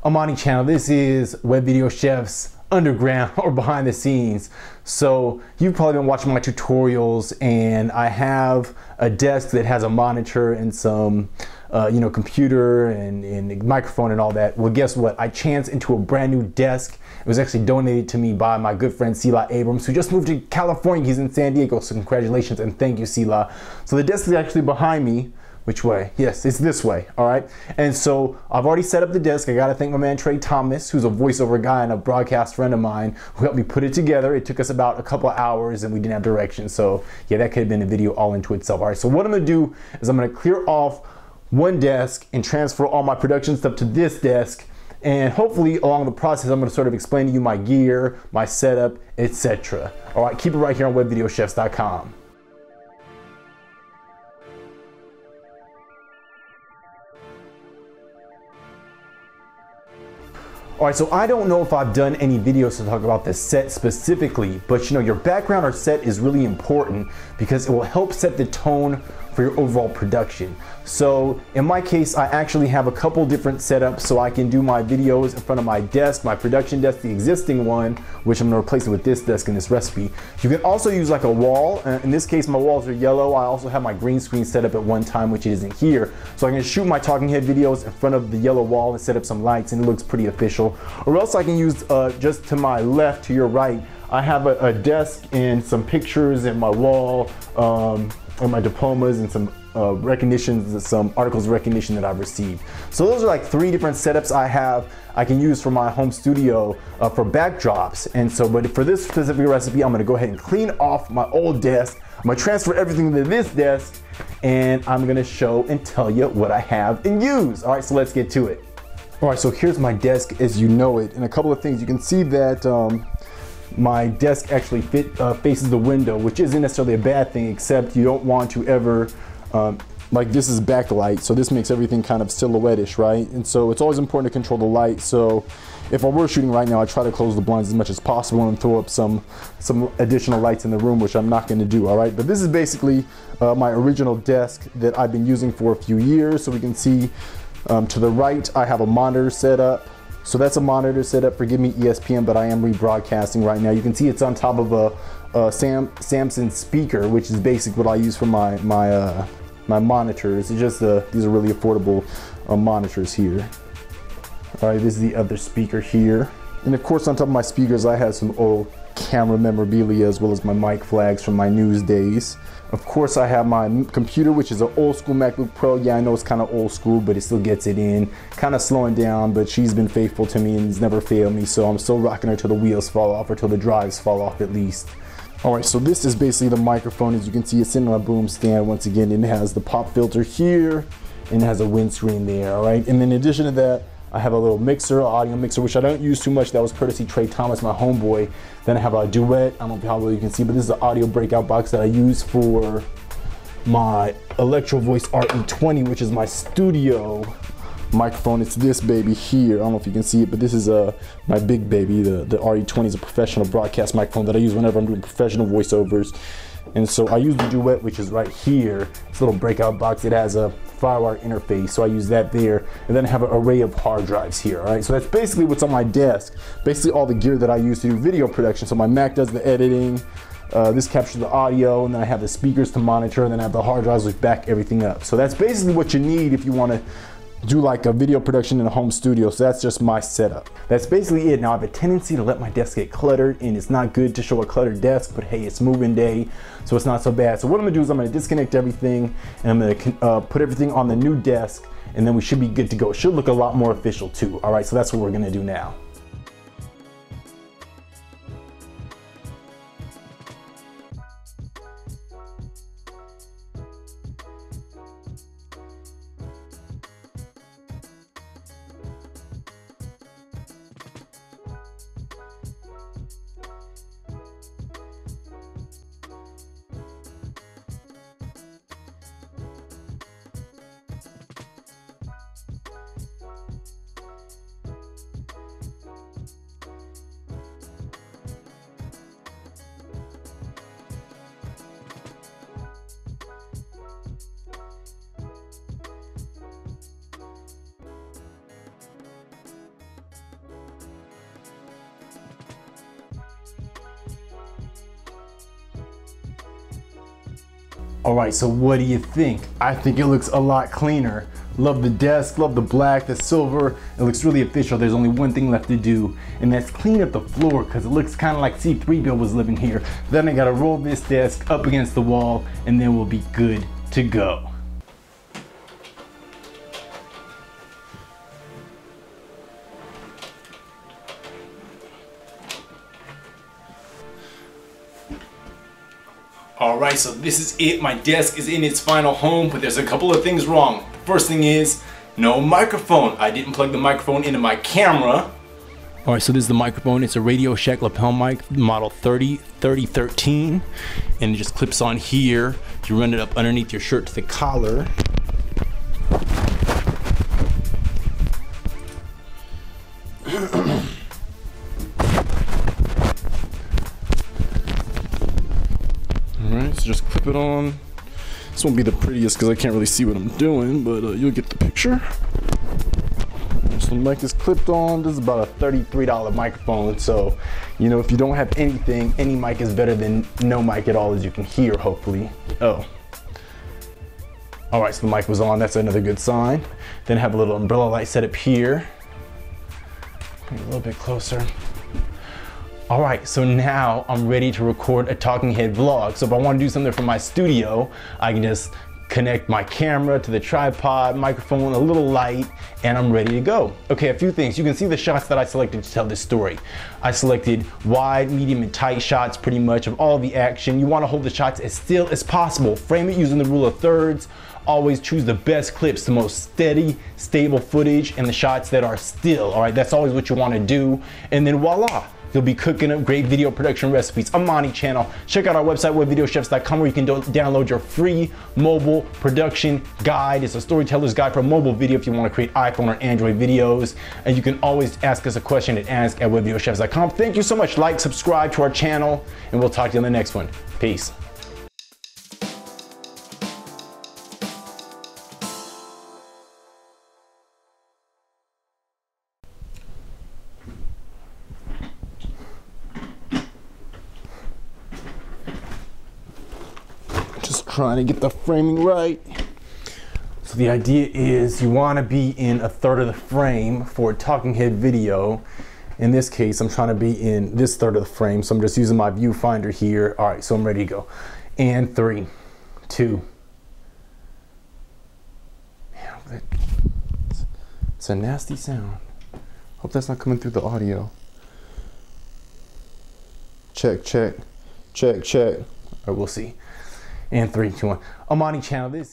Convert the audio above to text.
Amani channel. This is Web Video Chef's underground or behind the scenes. So you've probably been watching my tutorials, and I have a desk that has a monitor and some computer and microphone and all that. Well, guess what? I chanced into a brand new desk. It was actually donated to me by my good friend Sela Abrams, who just moved to California. He's in San Diego, so congratulations and thank you, Sela. So the desk is actually behind me. Which way? Yes, it's this way, all right? And so I've already set up the desk. I gotta thank my man Trey Thomas, who's a voiceover guy and a broadcast friend of mine, who helped me put it together. It took us about a couple of hours and we didn't have directions. So yeah, that could have been a video all into itself. All right, so what I'm gonna do is I'm gonna clear off one desk and transfer all my production stuff to this desk. And hopefully along the process, I'm gonna sort of explain to you my gear, my setup, etc. All right, keep it right here on webvideochefs.com. All right, so I don't know if I've done any videos to talk about the set specifically, but your background or set is really important because it will help set the tone for your overall production. So in my case, I actually have a couple different setups so I can do my videos in front of my desk, my production desk, the existing one, which I'm gonna replace it with this desk in this recipe. You can also use like a wall. In this case, my walls are yellow. I also have my green screen set up at one time, which isn't here. So I can shoot my talking head videos in front of the yellow wall and set up some lights, and it looks pretty official. Or else I can use just to my left, to your right, I have a desk and some pictures and my wall, and my diplomas and some recognitions and some articles of recognition that I've received. So those are like three different setups I can use for my home studio for backdrops. And so, but for this specific recipe, I'm gonna go ahead and clean off my old desk. I'm gonna transfer everything to this desk, and I'm gonna show and tell you what I have and use. All right, so let's get to it. All right, so here's my desk as you know it. And a couple of things, you can see that my desk actually faces the window, which isn't necessarily a bad thing, except you don't want to ever, like this is backlight, so this makes everything kind of silhouette-ish, right? And so it's always important to control the light. So if I were shooting right now, I try to close the blinds as much as possible and throw up some additional lights in the room, which I'm not gonna do, all right? But this is basically my original desk that I've been using for a few years. So we can see to the right, I have a monitor set up. So that's a monitor setup. Forgive me, ESPN, but I am rebroadcasting right now. You can see it's on top of a Samson speaker, which is basically what I use for my monitors. It's just these are really affordable monitors here. All right, this is the other speaker here. And of course, on top of my speakers, I have some old camera memorabilia as well as my mic flags from my news days. Of course, I have my computer, which is an old school MacBook Pro. Yeah, I know it's kind of old school, but it still gets it in. Kind of slowing down, but she's been faithful to me and has never failed me. So I'm still rocking her till the wheels fall off, or till the drives fall off at least. All right, so this is basically the microphone. As you can see, it's in my boom stand once again, and it has the pop filter here, and it has a windscreen there, all right? And then in addition to that, I have a little mixer, audio mixer, which I don't use too much. That was courtesy Trey Thomas, my homeboy. Then I have a Duet. I don't know how well you can see, but this is the audio breakout box that I use for my Electro Voice RE20, which is my studio microphone. It's this baby here. I don't know if you can see it, but this is my big baby. The RE20 is a professional broadcast microphone that I use whenever I'm doing professional voiceovers. And so I use the Duet, which is right here. This little breakout box. It has a FireWire interface, so I use that there. And then I have an array of hard drives here, all right? So that's basically what's on my desk. Basically all the gear that I use to do video production. So my Mac does the editing, this captures the audio, and then I have the speakers to monitor, and then I have the hard drives which back everything up. So that's basically what you need if you want to do like a video production in a home studio. So that's just my setup. That's basically it. Now I have a tendency to let my desk get cluttered, and it's not good to show a cluttered desk, but hey, it's moving day, so it's not so bad. So what I'm gonna do is I'm gonna disconnect everything, and I'm gonna put everything on the new desk, and then we should be good to go. It should look a lot more official too. All right, so that's what we're gonna do now. All right, so what do you think? I think it looks a lot cleaner. Love the desk, love the black, the silver. It looks really official. There's only one thing left to do, and that's clean up the floor, because it looks kind of like C3PO was living here. Then I gotta roll this desk up against the wall, and then we'll be good to go. Alright, so this is it. My desk is in its final home, but there's a couple of things wrong. First thing is, no microphone. I didn't plug the microphone into my camera. Alright, so this is the microphone. It's a Radio Shack lapel mic, model 3013, and it just clips on here. You run it up underneath your shirt to the collar. Alright, so just clip it on. This won't be the prettiest because I can't really see what I'm doing, but you'll get the picture. So the mic is clipped on. This is about a $33 microphone, so you know, if you don't have anything, any mic is better than no mic at all, as you can hear, hopefully. Oh. Alright, so the mic was on. That's another good sign. Then have a little umbrella light set up here. Bring it a little bit closer. All right, so now I'm ready to record a talking head vlog. So if I want to do something from my studio, I can just connect my camera to the tripod, microphone, a little light, and I'm ready to go. Okay, a few things. You can see the shots that I selected to tell this story. I selected wide, medium, and tight shots pretty much of all the action. You want to hold the shots as still as possible. Frame it using the rule of thirds. Always choose the best clips, the most steady, stable footage, and the shots that are still. All right, that's always what you want to do. And then voila. You'll be cooking up great video production recipes. Amani channel. Check out our website, webvideochefs.com, where you can download your free mobile production guide. It's a storyteller's guide for mobile video if you want to create iPhone or Android videos. And you can always ask us a question at ask@webvideochefs.com. Thank you so much. Like, subscribe to our channel, and we'll talk to you in the next one. Peace. Just trying to get the framing right. So the idea is you want to be in a third of the frame for a talking head video. In this case, I'm trying to be in this third of the frame, so I'm just using my viewfinder here. All right, so I'm ready to go. And 3, 2. Man, it's a nasty sound. Hope that's not coming through the audio. Check, check, check, check. All right, we'll see. And 3, 2, 1. Amani channel. This